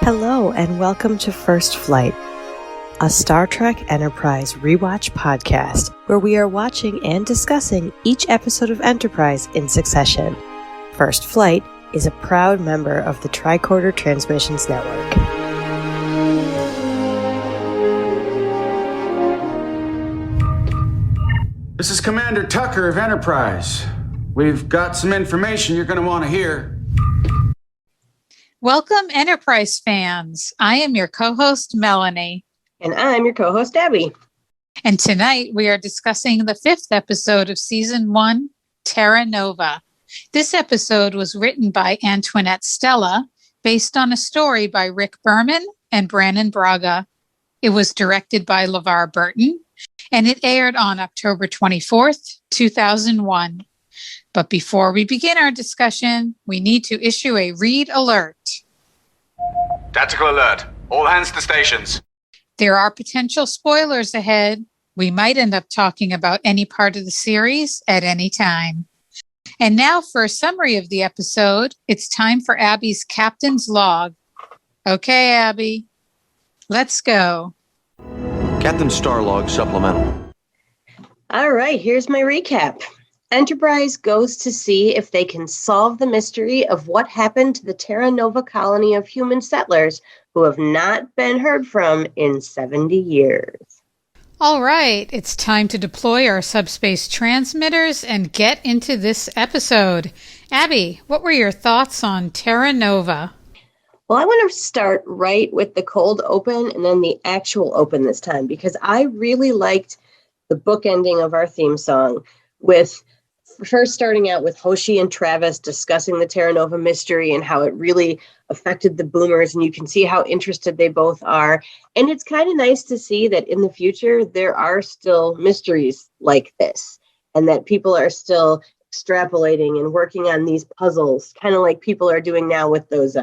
Hello and welcome to First Flight, a Star Trek Enterprise rewatch podcast where we are watching and discussing each episode of Enterprise in succession. First Flight is a proud member of the Tricorder Transmissions Network. This is Commander Tucker of Enterprise. We've got some information you're going to want to hear. Welcome, Enterprise fans. I am your co-host, Melanie. And I'm your co-host, Abby. And tonight we are discussing the 5th episode of Season 1, Terra Nova. This episode was written by Antoinette Stella, based on a story by Rick Berman and Brannon Braga. It was directed by LeVar Burton, and it aired on October 24th, 2001. But before we begin our discussion, we need to issue a read alert. Tactical alert. All hands to stations. There are potential spoilers ahead. We might end up talking about any part of the series at any time. And now for a summary of the episode, it's time for Abby's Captain's Log. Okay, Abby, let's go. Captain Starlog Supplemental. All right, here's my recap. Enterprise goes to see if they can solve the mystery of what happened to the Terra Nova colony of human settlers who have not been heard from in 70 years. All right, it's time to deploy our subspace transmitters and get into this episode. Abby, what were your thoughts on Terra Nova? Well, I want to start right with the cold open and then the actual open this time, because I really liked the bookending of our theme song with first starting out with Hoshi and Travis discussing the Terra Nova mystery and how it really affected the boomers, and you can see how interested they both are. And it's kind of nice to see that in the future there are still mysteries like this, and that people are still extrapolating and working on these puzzles, kind of like people are doing now with those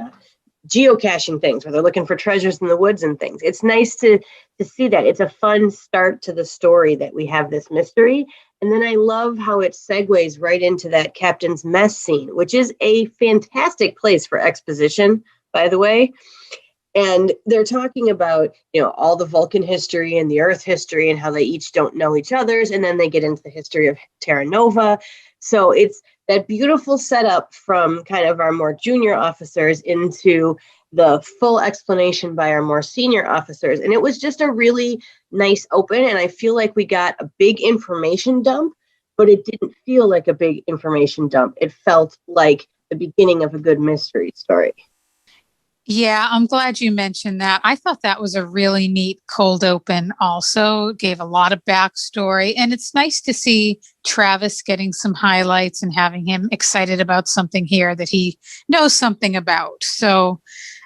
geocaching things where they're looking for treasures in the woods and things. It's nice to see that. It's a fun start to the story that we have this mystery. And then I love how it segues right into that captain's mess scene, which is a fantastic place for exposition, by the way. And they're talking about, all the Vulcan history and the Earth history and how they each don't know each other's. And then they get into the history of Terra Nova. So it's that beautiful setup from kind of our more junior officers into the full explanation by our more senior officers. And it was just a really nice open. And I feel like we got a big information dump, but it didn't feel like a big information dump. It felt like the beginning of a good mystery story. Yeah, I'm glad you mentioned that. I thought that was a really neat cold open also. Gave a lot of backstory. And it's nice to see Travis getting some highlights and having him excited about something here that he knows something about. So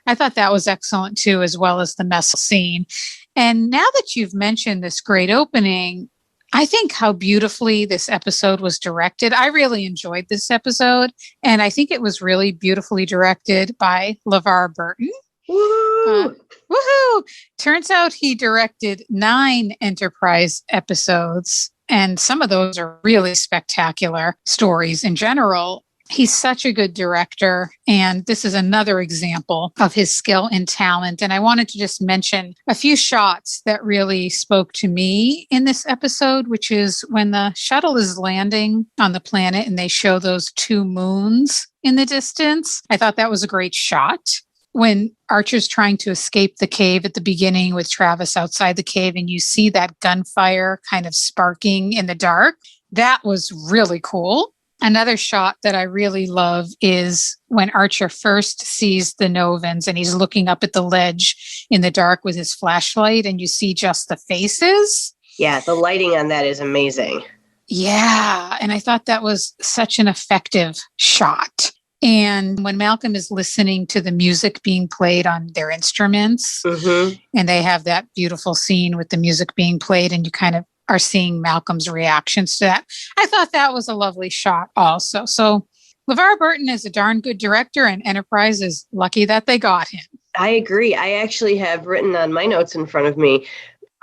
I thought that was excellent too, as well as the mess scene. And now that you've mentioned this great opening, I think how beautifully this episode was directed. I really enjoyed this episode, and I think it was really beautifully directed by LeVar Burton. Woo! Woohoo! Turns out he directed 9 Enterprise episodes, and some of those are really spectacular stories in general. He's such a good director, and this is another example of his skill and talent. And I wanted to just mention a few shots that really spoke to me in this episode, which is when the shuttle is landing on the planet and they show those 2 moons in the distance. I thought that was a great shot. When Archer's trying to escape the cave at the beginning with Travis outside the cave, and you see that gunfire kind of sparking in the dark, that was really cool. Another shot that I really love is when Archer first sees the Novans and he's looking up at the ledge in the dark with his flashlight and you see just the faces. Yeah, the lighting on that is amazing. Yeah, and I thought that was such an effective shot. And when Malcolm is listening to the music being played on their instruments, and they have that beautiful scene with the music being played, and you kind of are seeing Malcolm's reactions to that. I thought that was a lovely shot also. So LeVar Burton is a darn good director, and Enterprise is lucky that they got him. I agree. I actually have written on my notes in front of me,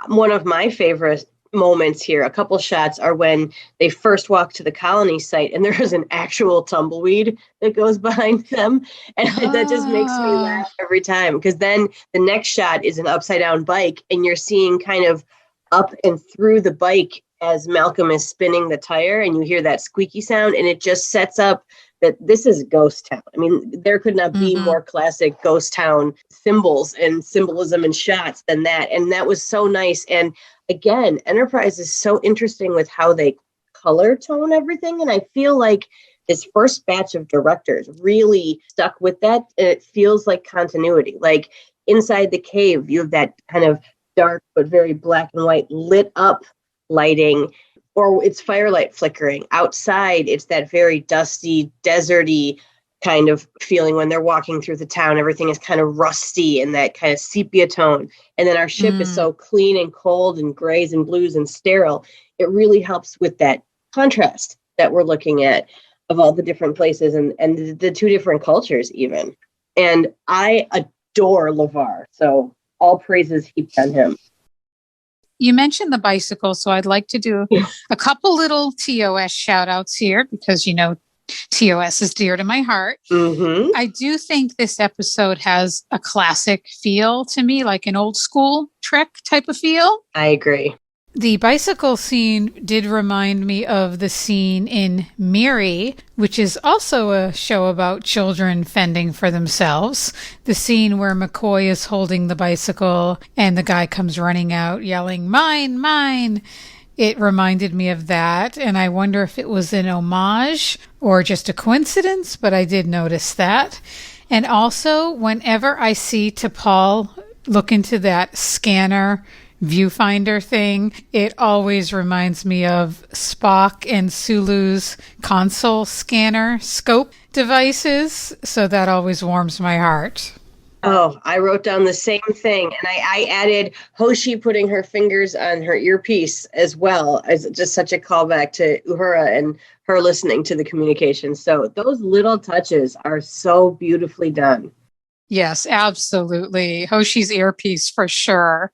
one of my favorite moments here, a couple shots, are when they first walk to the colony site and there is an actual tumbleweed that goes behind them. And that just makes me laugh every time, because then the next shot is an upside down bike and you're seeing kind of up and through the bike as Malcolm is spinning the tire, and you hear that squeaky sound, and it just sets up that this is Ghost Town. I mean, there could not be more classic Ghost Town symbols and symbolism and shots than that. And that was so nice. And again, Enterprise is so interesting with how they color tone everything. And I feel like this first batch of directors really stuck with that. And it feels like continuity. Like inside the cave, you have that kind of dark but very black and white lit up lighting, or it's firelight flickering. Outside, it's that very dusty, deserty kind of feeling when they're walking through the town. Everything is kind of rusty and that kind of sepia tone. And then our ship is so clean and cold and grays and blues and sterile. It really helps with that contrast that we're looking at of all the different places and the two different cultures even. And I adore LeVar. So all praises heaped on him. You mentioned the bicycle, so I'd like to do a couple little TOS shout outs here because, you know, TOS is dear to my heart. Mm-hmm. I do think this episode has a classic feel to me, like an old school Trek type of feel. I agree. The bicycle scene did remind me of the scene in Miri, which is also a show about children fending for themselves. The scene where McCoy is holding the bicycle and the guy comes running out yelling, "Mine, mine." It reminded me of that, and I wonder if it was an homage or just a coincidence, but I did notice that. And also, whenever I see T'Pol look into that scanner viewfinder thing, it always reminds me of Spock and Sulu's console scanner scope devices, so that always warms my heart. Oh, I wrote down the same thing, and I added Hoshi putting her fingers on her earpiece as well, as just such a callback to Uhura and her listening to the communication. So those little touches are so beautifully done. Yes, absolutely. Hoshi's earpiece for sure.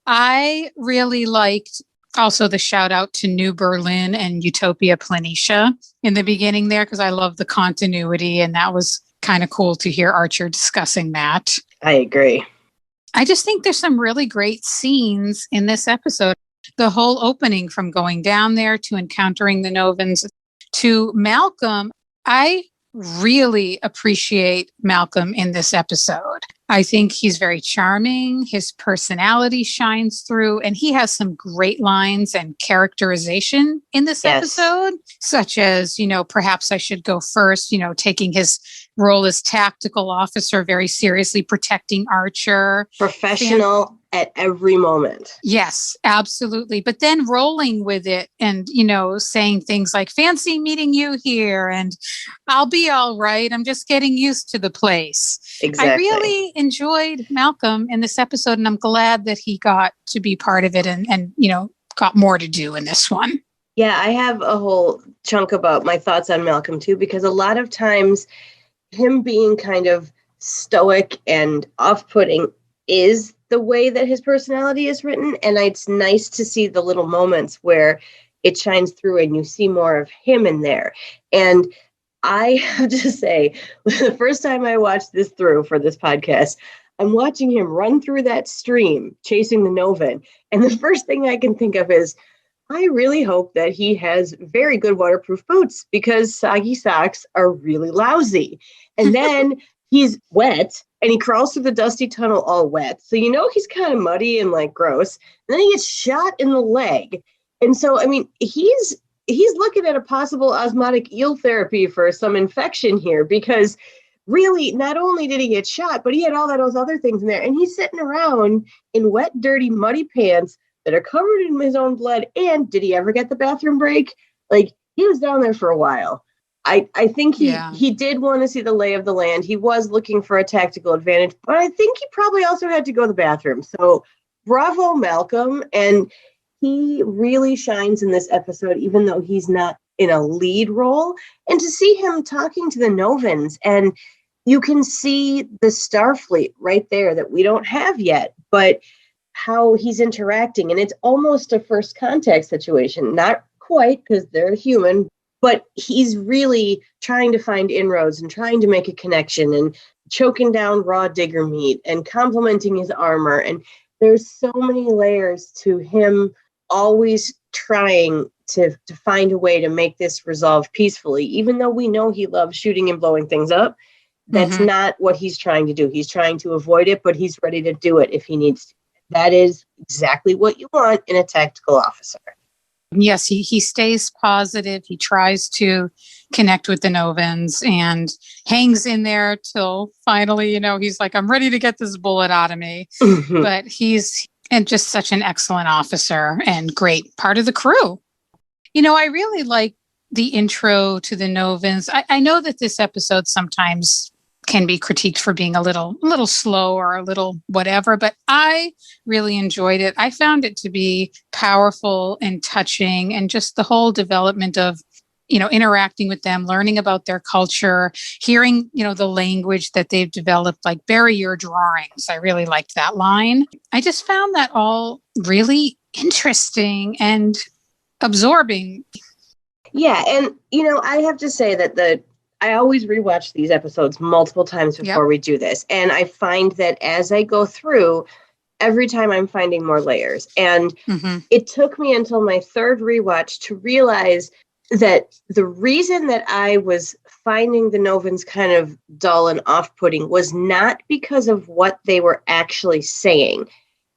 I really liked also the shout out to New Berlin and Utopia Planitia in the beginning there, because I love the continuity, and that was kind of cool to hear Archer discussing that. I agree. I just think there's some really great scenes in this episode. The whole opening from going down there to encountering the Novans to Malcolm. I really appreciate Malcolm in this episode. I think he's very charming. His personality shines through, and he has some great lines and characterization in this episode, such as, you know, perhaps I should go first, you know, taking his role as tactical officer very seriously, protecting Archer. Professional at every moment. Yes, absolutely. But then rolling with it and, you know, saying things like, fancy meeting you here, and I'll be all right. I'm just getting used to the place. Exactly. I really enjoyed Malcolm in this episode, and I'm glad that he got to be part of it and you know, got more to do in this one. Yeah, I have a whole chunk about my thoughts on Malcolm too, because a lot of times him being kind of stoic and off-putting is the way that his personality is written. And it's nice to see the little moments where it shines through and you see more of him in there. And I have to say, the first time I watched this through for this podcast, I'm watching him run through that stream chasing the Novan. And the first thing I can think of is, I really hope that he has very good waterproof boots, because soggy socks are really lousy. And then he's wet and he crawls through the dusty tunnel all wet. So, you know, he's kind of muddy and like gross. And then he gets shot in the leg. And so, I mean, he's looking at a possible osmotic eel therapy for some infection here, because really, not only did he get shot, but he had all those other things in there. And he's sitting around in wet, dirty, muddy pants that are covered in his own blood. And did he ever get the bathroom break? Like, he was down there for a while. I think he did want to see the lay of the land. He was looking for a tactical advantage, but I think he probably also had to go to the bathroom. So bravo, Malcolm. And he really shines in this episode, even though he's not in a lead role. And to see him talking to the Novans, and you can see the Starfleet right there that we don't have yet, but how he's interacting. And it's almost a first contact situation. Not quite, because they're human, but he's really trying to find inroads and trying to make a connection and choking down raw digger meat and complimenting his armor. And there's so many layers to him always trying to find a way to make this resolve peacefully, even though we know he loves shooting and blowing things up. That's not what he's trying to do. He's trying to avoid it, but he's ready to do it if he needs to. That is exactly what you want in a tactical officer. Yes, he stays positive. He tries to connect with the Novans and hangs in there till finally, he's like, I'm ready to get this bullet out of me. But he's just such an excellent officer and great part of the crew. I really like the intro to the Novans. I know that this episode sometimes can be critiqued for being a little slow or a little whatever, but I really enjoyed it. I found it to be powerful and touching, and just the whole development of, interacting with them, learning about their culture, hearing, the language that they've developed, like bury your drawings. I really liked that line. I just found that all really interesting and absorbing. Yeah. And, I have to say that I always rewatch these episodes multiple times before we do this. And I find that as I go through, every time I'm finding more layers. And it took me until my third rewatch to realize that the reason that I was finding the Novans kind of dull and off-putting was not because of what they were actually saying.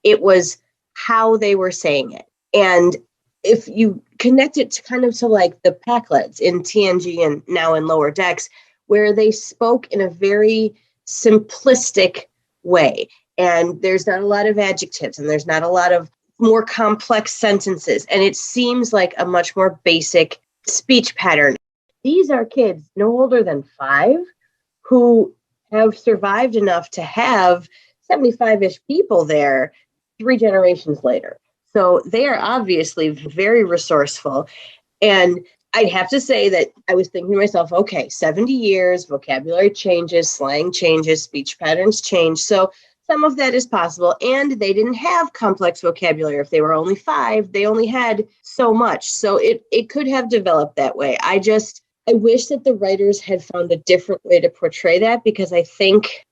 It was how they were saying it. And if you connect it to like the Packlets in TNG and now in Lower Decks, where they spoke in a very simplistic way, and there's not a lot of adjectives and there's not a lot of more complex sentences, and it seems like a much more basic speech pattern. These are kids no older than 5 who have survived enough to have 75-ish people there 3 generations later. So they are obviously very resourceful. And I'd have to say that I was thinking to myself, okay, 70 years, vocabulary changes, slang changes, speech patterns change. So some of that is possible. And they didn't have complex vocabulary. If they were only 5, they only had so much. So it could have developed that way. I wish that the writers had found a different way to portray that, because I think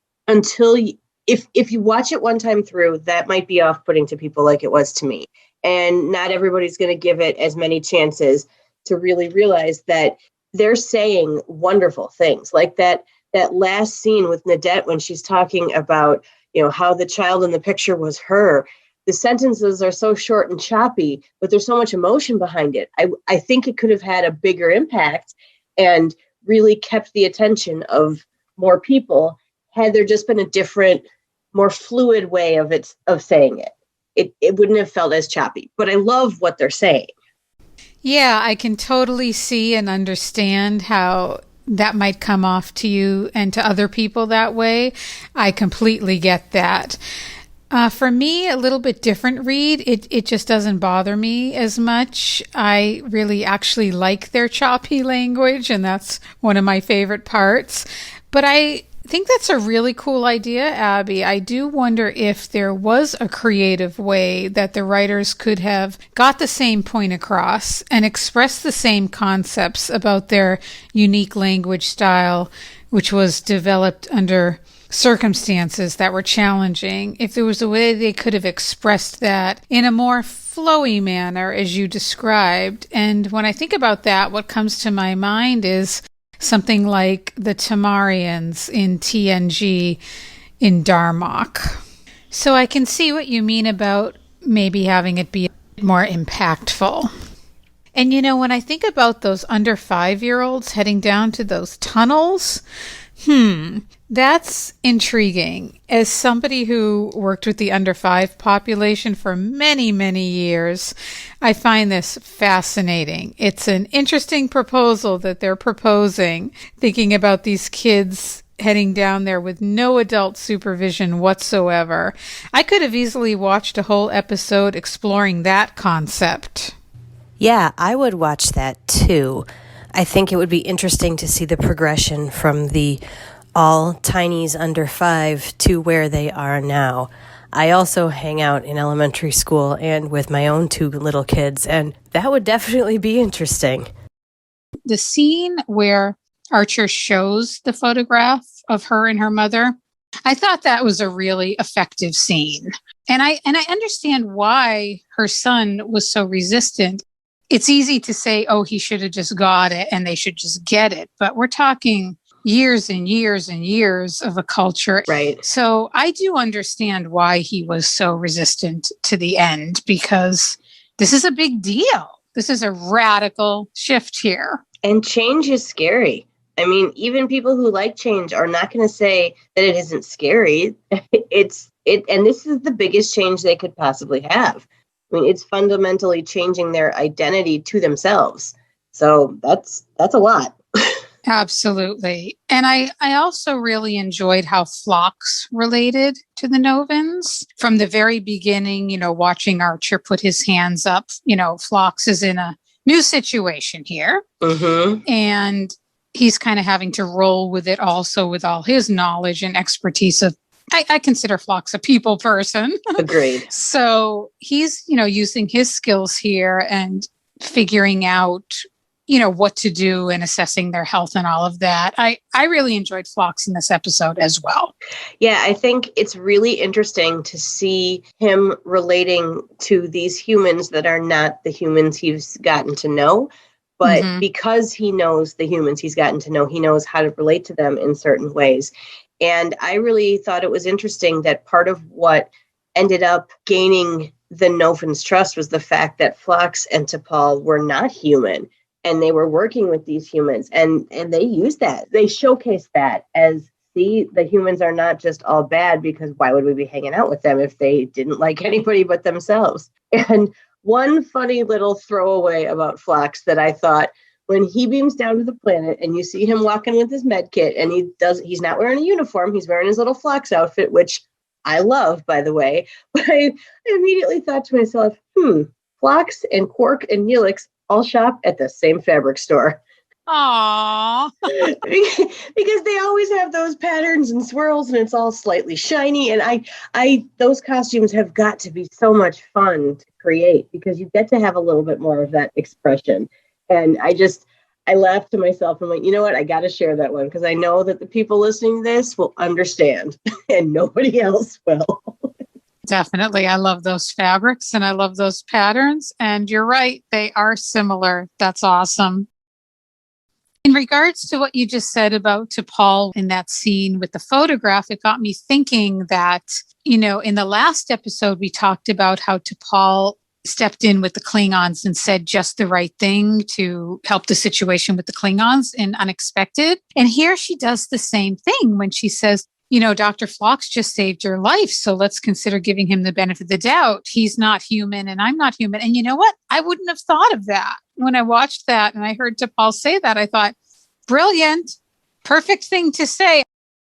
if you watch it one time through, that might be off-putting to people like it was to me. And not everybody's going to give it as many chances to really realize that they're saying wonderful things. Like that last scene with Nadette when she's talking about, how the child in the picture was her. The sentences are so short and choppy, but there's so much emotion behind it. I think it could have had a bigger impact and really kept the attention of more people had there just been a different, more fluid way of saying it. It wouldn't have felt as choppy. But I love what they're saying. Yeah, I can totally see and understand how that might come off to you and to other people that way. I completely get that. For me, a little bit different read. It just doesn't bother me as much. I really actually like their choppy language, and that's one of my favorite parts. But I think that's a really cool idea, Abby. I do wonder if there was a creative way that the writers could have got the same point across and expressed the same concepts about their unique language style, which was developed under circumstances that were challenging. If there was a way they could have expressed that in a more flowy manner, as you described. And when I think about that, what comes to my mind is something like the Tamarians in TNG in Darmok. So I can see what you mean about maybe having it be more impactful. And when I think about those under 5-year-olds heading down to those tunnels, that's intriguing. As somebody who worked with the under 5 population for many, many years, I find this fascinating. It's an interesting proposal that they're proposing, thinking about these kids heading down there with no adult supervision whatsoever. I could have easily watched a whole episode exploring that concept. Yeah, I would watch that too. I think it would be interesting to see the progression from the all tinies under 5 to where they are now. I also hang out in elementary school and with my own 2 little kids, and that would definitely be interesting. The scene where Archer shows the photograph of her and her mother, I thought that was a really effective scene. And I understand why her son was so resistant. It's easy to say, oh, he should have just got it and they should just get it. But we're talking years and years and years of a culture. Right. So I do understand why he was so resistant to the end, because this is a big deal. This is a radical shift here. And change is scary. I mean, even people who like change are not going to say that it isn't scary. And this is the biggest change they could possibly have. I mean, it's fundamentally changing their identity to themselves. So that's a lot. Absolutely. And I also really enjoyed how Phlox related to the Novans. From the very beginning, watching Archer put his hands up, Phlox is in a new situation here. Mm-hmm. And he's kind of having to roll with it also with all his knowledge and expertise of, I consider Phlox a people person. Agreed. So he's, using his skills here and figuring out, what to do and assessing their health and all of that. I really enjoyed Phlox in this episode as well. Yeah, I think it's really interesting to see him relating to these humans that are not the humans he's gotten to know. But because he knows the humans he's gotten to know, he knows how to relate to them in certain ways. And I really thought it was interesting that part of what ended up gaining the Novans' trust was the fact that Phlox and T'Pol were not human. And they were working with these humans, and they used that. They showcased that as, see, the humans are not just all bad, because why would we be hanging out with them if they didn't like anybody but themselves? And one funny little throwaway about Phlox that I thought, when he beams down to the planet and you see him walking with his med kit, and he's not wearing a uniform, he's wearing his little Phlox outfit, which I love, by the way. But I immediately thought to myself, Phlox and Quark and Neelix all shop at the same fabric store. Aww. Because they always have those patterns and swirls, and it's all slightly shiny. And I those costumes have got to be so much fun to create, because you get to have a little bit more of that expression. And I laughed to myself and went, you know what? I got to share that one, because I know that the people listening to this will understand and nobody else will. Definitely. I love those fabrics and I love those patterns. And you're right. They are similar. That's awesome. In regards to what you just said about T'Pol in that scene with the photograph, it got me thinking that, in the last episode, we talked about how T'Pol stepped in with the Klingons and said just the right thing to help the situation with the Klingons in Unexpected. And here she does the same thing when she says, Dr. Phlox just saved your life, so let's consider giving him the benefit of the doubt. He's not human and I'm not human. And you know what? I wouldn't have thought of that. When I watched that and I heard T'Pol say that, I thought, brilliant, perfect thing to say.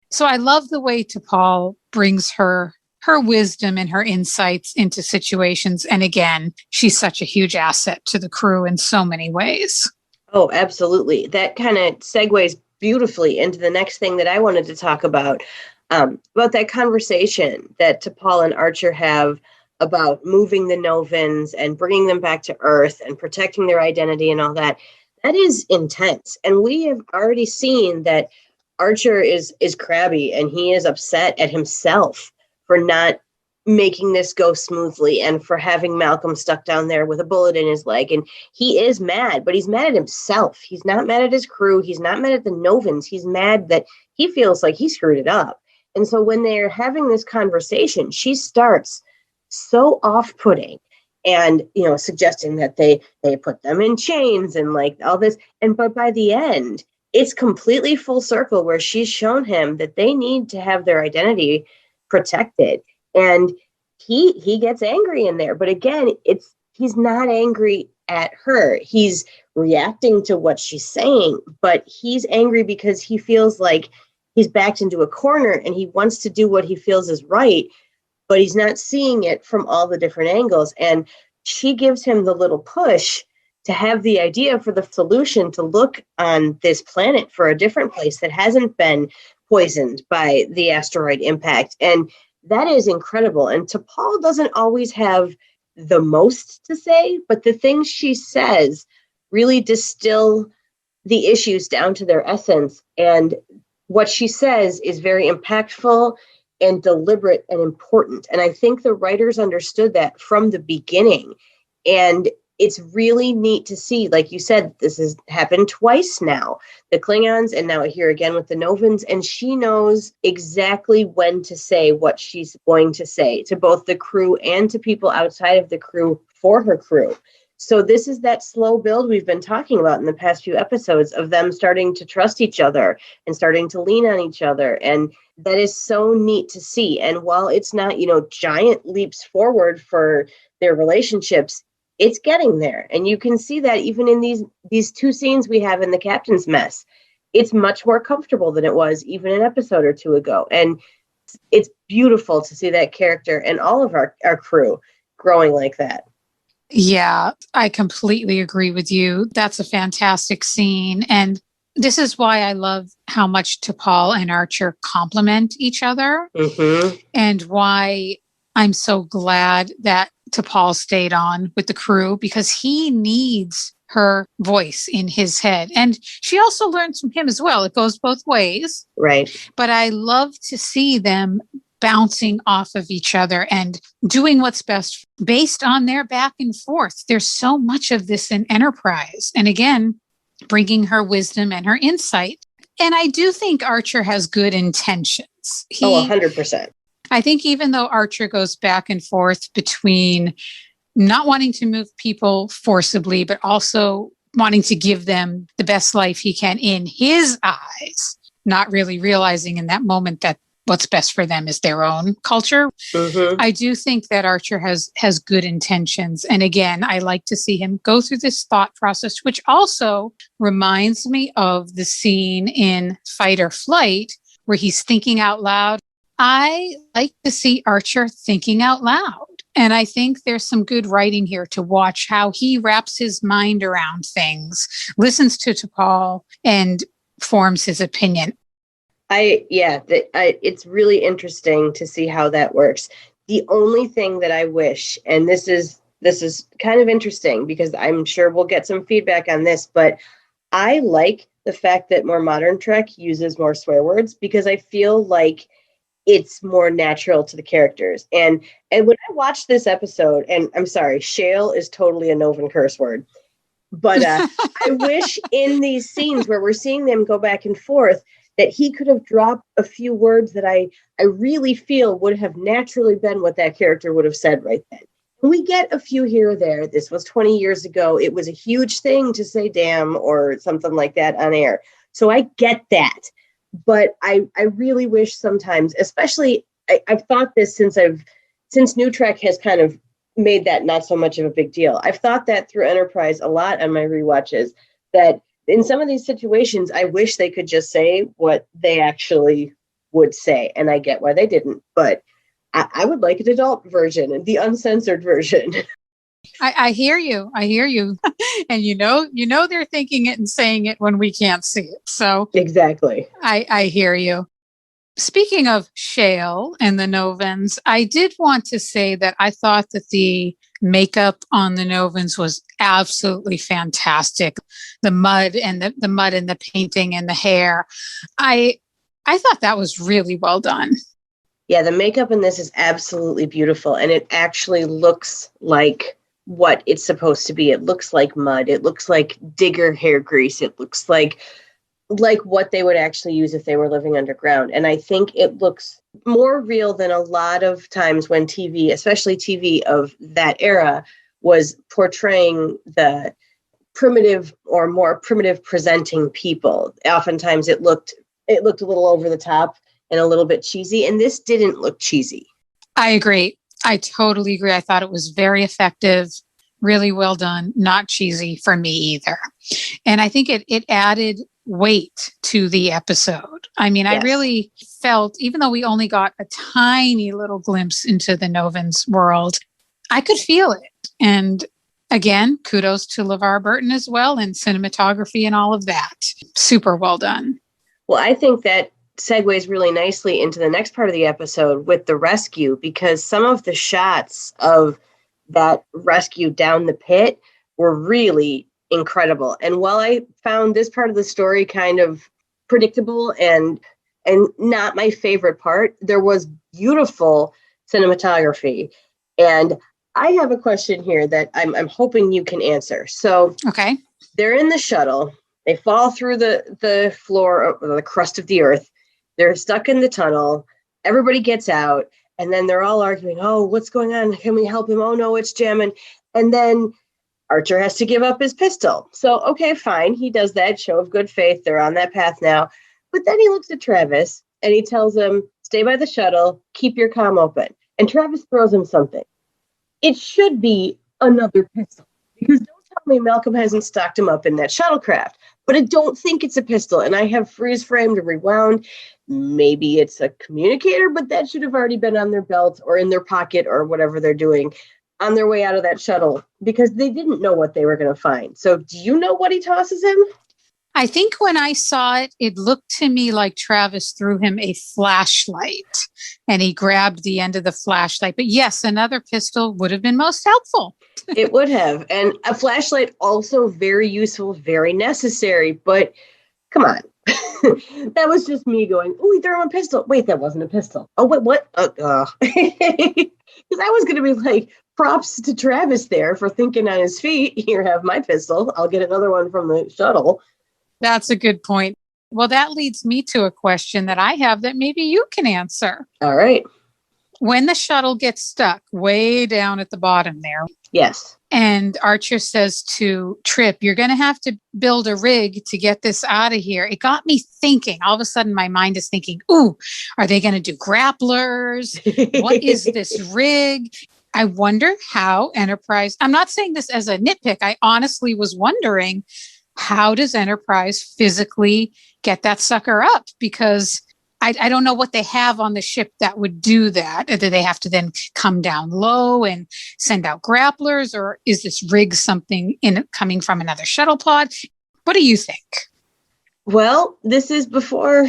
So I love the way T'Pol brings her wisdom and her insights into situations. And again, she's such a huge asset to the crew in so many ways. Oh, absolutely. That kind of segues beautifully into the next thing that I wanted to talk about that conversation that T'Pol and Archer have about moving the Novans and bringing them back to Earth and protecting their identity and all that. That is intense. And we have already seen that Archer is crabby, and he is upset at himself for not making this go smoothly and for having Malcolm stuck down there with a bullet in his leg. And he is mad, but he's mad at himself. He's not mad at his crew. He's not mad at the Novans. He's mad that he feels like he screwed it up. And so when they're having this conversation, she starts so off-putting and, suggesting that they put them in chains and like all this. But by the end, it's completely full circle, where she's shown him that they need to have their identity protected. And he gets angry in there. But again, he's not angry at her. He's reacting to what she's saying, but he's angry because he feels like he's backed into a corner and he wants to do what he feels is right, but he's not seeing it from all the different angles. And she gives him the little push to have the idea for the solution, to look on this planet for a different place that hasn't been poisoned by the asteroid impact. And that is incredible. And T'Pol doesn't always have the most to say, but the things she says really distill the issues down to their essence. And what she says is very impactful and deliberate and important. And I think the writers understood that from the beginning. And it's really neat to see, like you said, this has happened twice now, the Klingons, and now here again with the Novans. And she knows exactly when to say what she's going to say to both the crew and to people outside of the crew for her crew. So this is that slow build we've been talking about in the past few episodes of them starting to trust each other and starting to lean on each other. And that is so neat to see. And while it's not, giant leaps forward for their relationships, it's getting there. And you can see that even in these two scenes we have in the captain's mess. It's much more comfortable than it was even an episode or two ago. And it's beautiful to see that character and all of our crew growing like that. Yeah, I completely agree with you. That's a fantastic scene. And this is why I love how much T'Pol and Archer complement each other, and why I'm so glad that T'Pol stayed on with the crew, because he needs her voice in his head. And she also learns from him as well. It goes both ways. Right. But I love to see them bouncing off of each other and doing what's best based on their back and forth. There's so much of this in Enterprise. And again, bringing her wisdom and her insight. And I do think Archer has good intentions. 100%. I think even though Archer goes back and forth between not wanting to move people forcibly, but also wanting to give them the best life he can in his eyes, not really realizing in that moment that what's best for them is their own culture. I do think that Archer has good intentions. And again, I like to see him go through this thought process, which also reminds me of the scene in Fight or Flight where he's thinking out loud. I like to see Archer thinking out loud. And I think there's some good writing here to watch how he wraps his mind around things, listens to T'Pol, and forms his opinion. It's really interesting to see how that works. The only thing that I wish, and this is kind of interesting because I'm sure we'll get some feedback on this, but I like the fact that more modern Trek uses more swear words because I feel like it's more natural to the characters. And when I watched this episode, and I'm sorry, shale is totally a Novan curse word, but I wish in these scenes where we're seeing them go back and forth that he could have dropped a few words that I really feel would have naturally been what that character would have said right then. And we get a few here or there. This was 20 years ago. It was a huge thing to say damn or something like that on air. So I get that. But I really wish sometimes, especially I've thought this since New Trek has kind of made that not so much of a big deal. I've thought that through Enterprise a lot on my rewatches, that in some of these situations, I wish they could just say what they actually would say. And I get why they didn't, but I would like an adult version and the uncensored version. I hear you. I hear you. And you know, they're thinking it and saying it when we can't see it. So exactly. I hear you. Speaking of shale and the Novans, I did want to say that I thought that the makeup on the Novans was absolutely fantastic. The mud and the painting and the hair. I thought that was really well done. Yeah, the makeup in this is absolutely beautiful. And it actually looks like what it's supposed to be. It looks like mud. It looks like digger hair grease. It looks like what they would actually use if they were living underground. And I think it looks more real than a lot of times when TV, especially TV of that era, was portraying the primitive or more primitive presenting people. Oftentimes it looked a little over the top and a little bit cheesy. And this didn't look cheesy. I agree. I totally agree. I thought it was very effective, really well done, not cheesy for me either. And I think it added weight to the episode. I mean, yes. I really felt, even though we only got a tiny little glimpse into the Novans world, I could feel it. And again, kudos to LeVar Burton as well, and cinematography and all of that. Super well done. Well, I think that segues really nicely into the next part of the episode with the rescue, because some of the shots of that rescue down the pit were really incredible. And while I found this part of the story kind of predictable and not my favorite part, there was beautiful cinematography. And I have a question here that I'm hoping you can answer. So Okay. they're in the shuttle. They fall through the floor, or the crust of the earth. They're stuck in the tunnel. Everybody gets out. And then they're all arguing, oh, what's going on? Can we help him? Oh, no, it's jamming. And then Archer has to give up his pistol. So, okay, fine. He does that. Show of good faith. They're on that path now. But then he looks at Travis and he tells him, stay by the shuttle. Keep your comm open. And Travis throws him something. It should be another pistol. Because don't tell me Malcolm hasn't stocked him up in that shuttlecraft. But I don't think it's a pistol. And I have freeze framed and rewound. Maybe it's a communicator, but that should have already been on their belt or in their pocket or whatever they're doing on their way out of that shuttle, because they didn't know what they were going to find. So do you know what he tosses him? I think when I saw it, it looked to me like Travis threw him a flashlight and he grabbed the end of the flashlight. But yes, another pistol would have been most helpful. It would have. And a flashlight also very useful, very necessary. But come on. That was just me going, oh, he threw him a pistol. Wait, that wasn't a pistol. Oh, wait, what? Because I was going to be like, props to Travis there for thinking on his feet. Here, have my pistol. I'll get another one from the shuttle. That's a good point. Well, that leads me to a question that I have that maybe you can answer. All right. When the shuttle gets stuck way down at the bottom there. Yes. And Archer says to Trip, you're going to have to build a rig to get this out of here. It got me thinking. All of a sudden, my mind is thinking, ooh, are they going to do grapplers? What is this rig? I wonder how Enterprise, I'm not saying this as a nitpick. I honestly was wondering, how does Enterprise physically get that sucker up? Because I don't know what they have on the ship that would do that. Do they have to then come down low and send out grapplers? Or is this rig something coming from another shuttle pod? What do you think? Well, this is before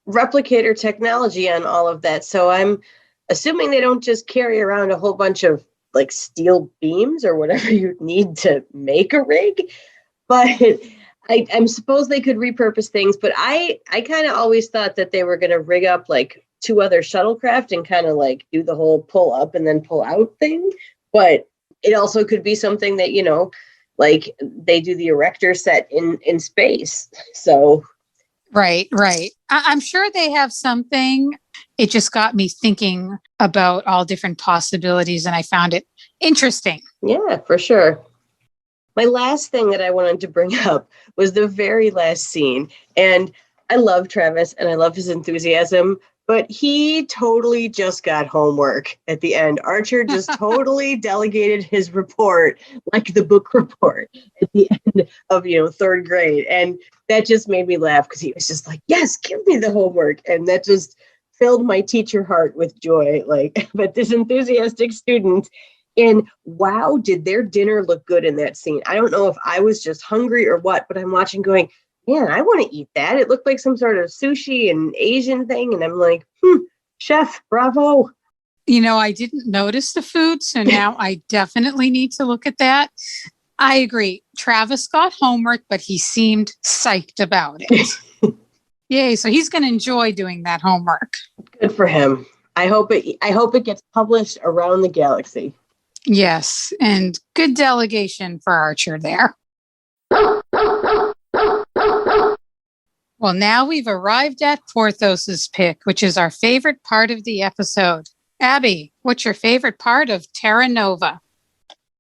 replicator technology on all of that. So I'm assuming they don't just carry around a whole bunch of like steel beams or whatever you need to make a rig. But I suppose they could repurpose things, but I kind of always thought that they were going to rig up like 2 other shuttlecraft and kind of like do the whole pull up and then pull out thing. But it also could be something that, you know, like they do the erector set in space. So. Right. I'm sure they have something. It just got me thinking about all different possibilities and I found it interesting. Yeah, for sure. My last thing that I wanted to bring up was the very last scene. And I love Travis and I love his enthusiasm, but he totally just got homework at the end. Archer just totally delegated his report like the book report at the end of, 3rd grade. And that just made me laugh because he was just like, yes, give me the homework. And that just filled my teacher heart with joy. But this enthusiastic student. And wow, did their dinner look good in that scene. I don't know if I was just hungry or what, but I'm watching going, man, I want to eat that. It looked like some sort of sushi and Asian thing. And I'm like, chef, bravo. I didn't notice the food. So now I definitely need to look at that. I agree. Travis got homework, but he seemed psyched about it. Yay. So he's going to enjoy doing that homework. Good for him. I hope it gets published around the galaxy. Yes, and good delegation for Archer there. Well, now we've arrived at Porthos's pick, which is our favorite part of the episode. Abby, what's your favorite part of Terra Nova?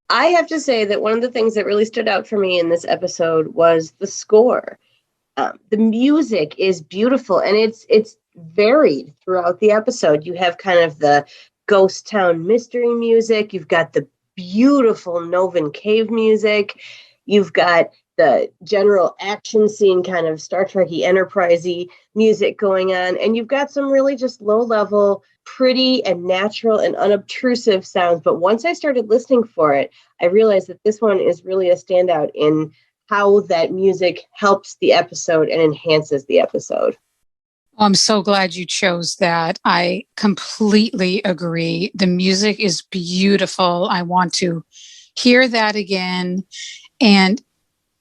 I have to say that one of the things that really stood out for me in this episode was the score. The music is beautiful, and it's varied throughout the episode. You have kind of the ghost town mystery music. You've got the beautiful Novan cave music. You've got the general action scene, kind of Star Trek-y, Enterprise-y music going on. And you've got some really just low-level, pretty and natural and unobtrusive sounds. But once I started listening for it, I realized that this one is really a standout in how that music helps the episode and enhances the episode. I'm so glad you chose that. I completely agree. The music is beautiful. I want to hear that again. And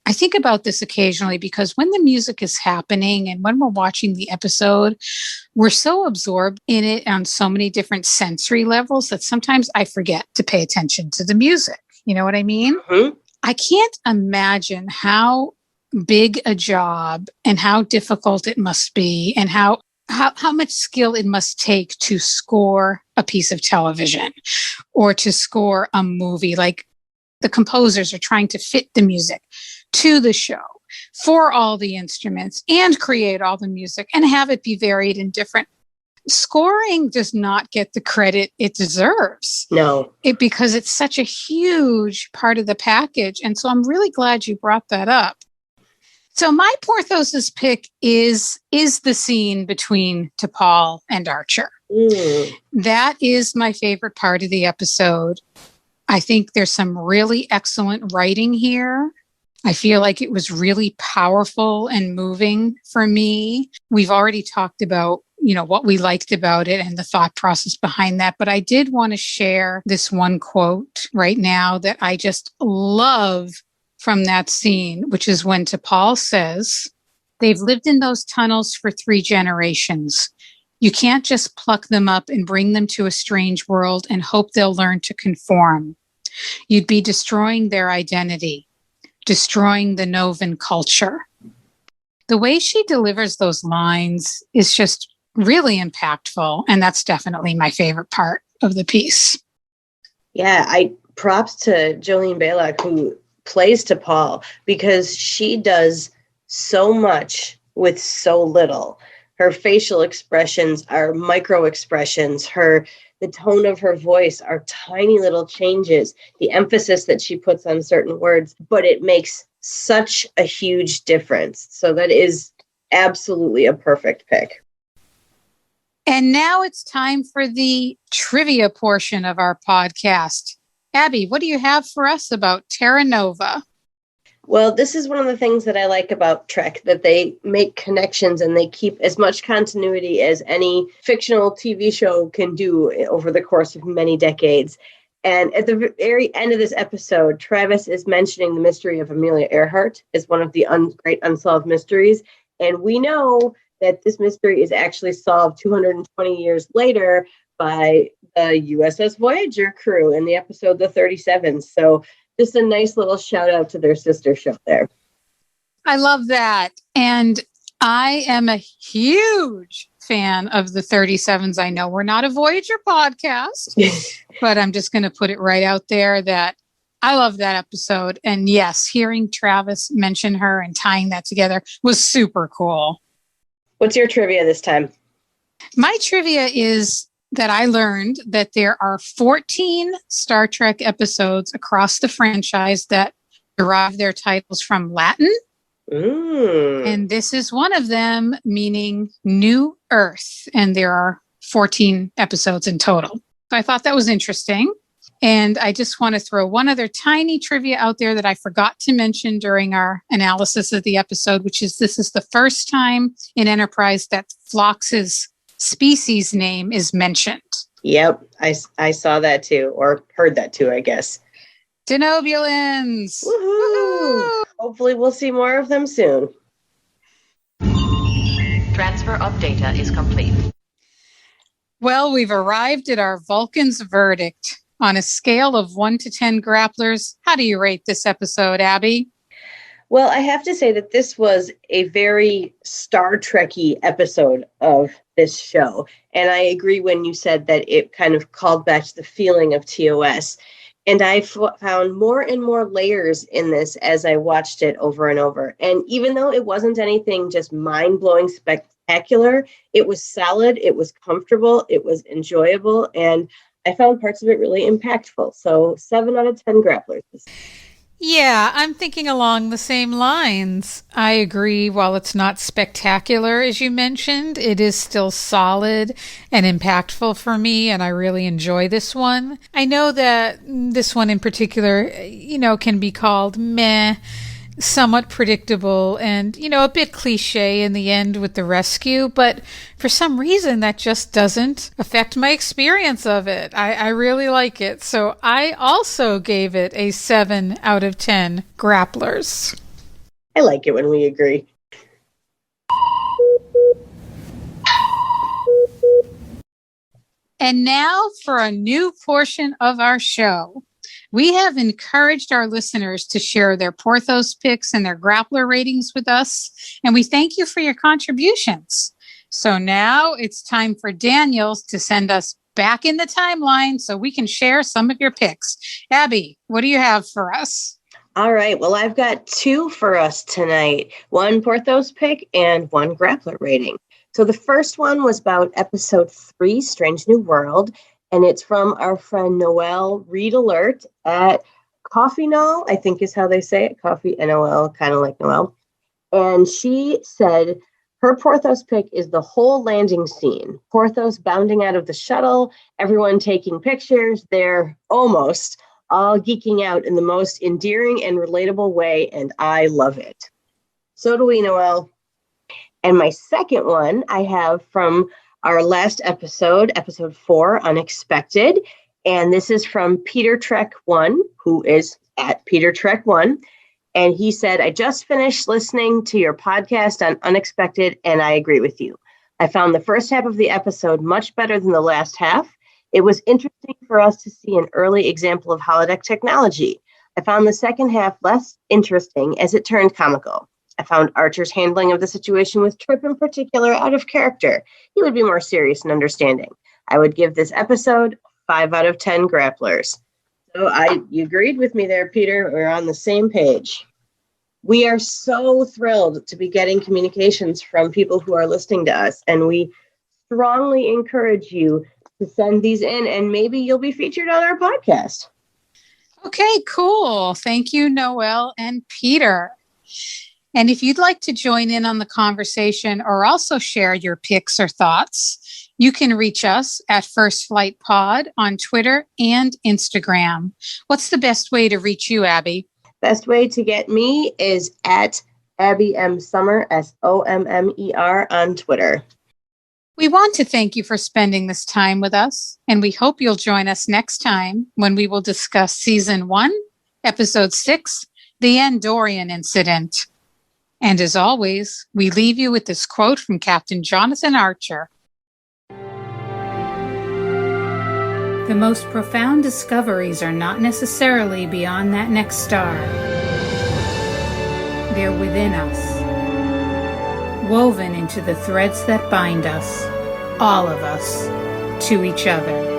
I think about this occasionally because when the music is happening and when we're watching the episode, we're so absorbed in it on so many different sensory levels that sometimes I forget to pay attention to the music. You know what I mean? Mm-hmm. I can't imagine how big a job and how difficult it must be and how much skill it must take to score a piece of television or to score a movie. Like the composers are trying to fit the music to the show for all the instruments and create all the music and have it be varied and different. Scoring does not get the credit it deserves. No. Because it's such a huge part of the package. And so I'm really glad you brought that up. So my Porthos pick is the scene between T'Pol and Archer. That is my favorite part of the episode. I think there's some really excellent writing here. I feel like it was really powerful and moving for me. We've already talked about, what we liked about it and the thought process behind that. But I did want to share this one quote right now that I just love from that scene, which is when T'Pol says, "They've lived in those tunnels for 3 generations. You can't just pluck them up and bring them to a strange world and hope they'll learn to conform. You'd be destroying their identity, destroying the Novan culture." The way she delivers those lines is just really impactful. And that's definitely my favorite part of the piece. Yeah, props to Jolene Balak, who plays T'Pol, because she does so much with so little. Her facial expressions are micro expressions. The tone of her voice are tiny little changes. The emphasis that she puts on certain words, but it makes such a huge difference. So that is absolutely a perfect pick. And now it's time for the trivia portion of our podcast. Abby, what do you have for us about Terra Nova? Well, this is one of the things that I like about Trek, that they make connections and they keep as much continuity as any fictional TV show can do over the course of many decades. And at the very end of this episode, Travis is mentioning the mystery of Amelia Earhart as one of the great unsolved mysteries. And we know that this mystery is actually solved 220 years later by the USS Voyager crew in the episode The 37. So just a nice little shout out to their sister show there. I love that. And I am a huge fan of the 37s. I know we're not a Voyager podcast, but I'm just going to put it right out there that I love that episode. And yes, hearing Travis mention her and tying that together was super cool. What's your trivia this time? My trivia is that I learned that there are 14 Star Trek episodes across the franchise that derive their titles from Latin. And this is one of them, meaning New Earth. And there are 14 episodes in total. So I thought that was interesting. And I just want to throw one other tiny trivia out there that I forgot to mention during our analysis of the episode, which is this is the first time in Enterprise that Phlox's species name is mentioned. Yep, I saw that too, or heard that too, I guess. Denobulans! Woohoo! Hopefully we'll see more of them soon. Transfer of data is complete. Well, we've arrived at our Vulcan's verdict. On a scale of 1 to 10 grapplers, how do you rate this episode, Abby? Well, I have to say that this was a very Star Trek-y episode of this show. And I agree when you said that it kind of called back to the feeling of TOS. And I found more and more layers in this as I watched it over and over. And even though it wasn't anything just mind-blowing spectacular, it was solid, it was comfortable, it was enjoyable, and I found parts of it really impactful. So 7 out of 10 grapplers. Yeah, I'm thinking along the same lines. I agree. While it's not spectacular, as you mentioned, it is still solid and impactful for me, and I really enjoy this one. I know that this one in particular, can be called meh. somewhat predictable and, a bit cliche in the end with the rescue, but for some reason that just doesn't affect my experience of it. I really like it. So I also gave it a 7 out of 10 grapplers. I like it when we agree. And now for a new portion of our show. We have encouraged our listeners to share their Porthos picks and their Grappler ratings with us, and we thank you for your contributions. So now it's time for Daniel to send us back in the timeline so we can share some of your picks. Abby, what do you have for us? All right. Well, I've got 2 for us tonight. 1 Porthos pick and 1 Grappler rating. So the first one was about episode 3, Strange New World, and it's from our friend Noelle Read Alert at Coffee Noel, I think is how they say it. Coffee NOL, kind of like Noelle. And she said her Porthos pick is the whole landing scene. Porthos bounding out of the shuttle, everyone taking pictures. They're almost all geeking out in the most endearing and relatable way, and I love it. So do we, Noelle. And my second one I have from our last episode, episode 4, Unexpected. And this is from Peter Trek 1, who is at Peter Trek 1. And he said, I just finished listening to your podcast on Unexpected, and I agree with you. I found the first half of the episode much better than the last half. It was interesting for us to see an early example of holodeck technology. I found the second half less interesting as it turned comical. I found Archer's handling of the situation with Trip in particular out of character. He would be more serious and understanding. I would give this episode 5 out of 10 grapplers. So you agreed with me there, Peter. We're on the same page. We are so thrilled to be getting communications from people who are listening to us, and we strongly encourage you to send these in, and maybe you'll be featured on our podcast. Okay, cool. Thank you, Noelle and Peter. And if you'd like to join in on the conversation or also share your picks or thoughts, you can reach us at First Flight Pod on Twitter and Instagram. What's the best way to reach you, Abby? Best way to get me is at Abby M. Sommer, SOMMER on Twitter. We want to thank you for spending this time with us, and we hope you'll join us next time when we will discuss Season 1, Episode 6, The Andorian Incident. And as always, we leave you with this quote from Captain Jonathan Archer. The most profound discoveries are not necessarily beyond that next star. They're within us, woven into the threads that bind us, all of us, to each other.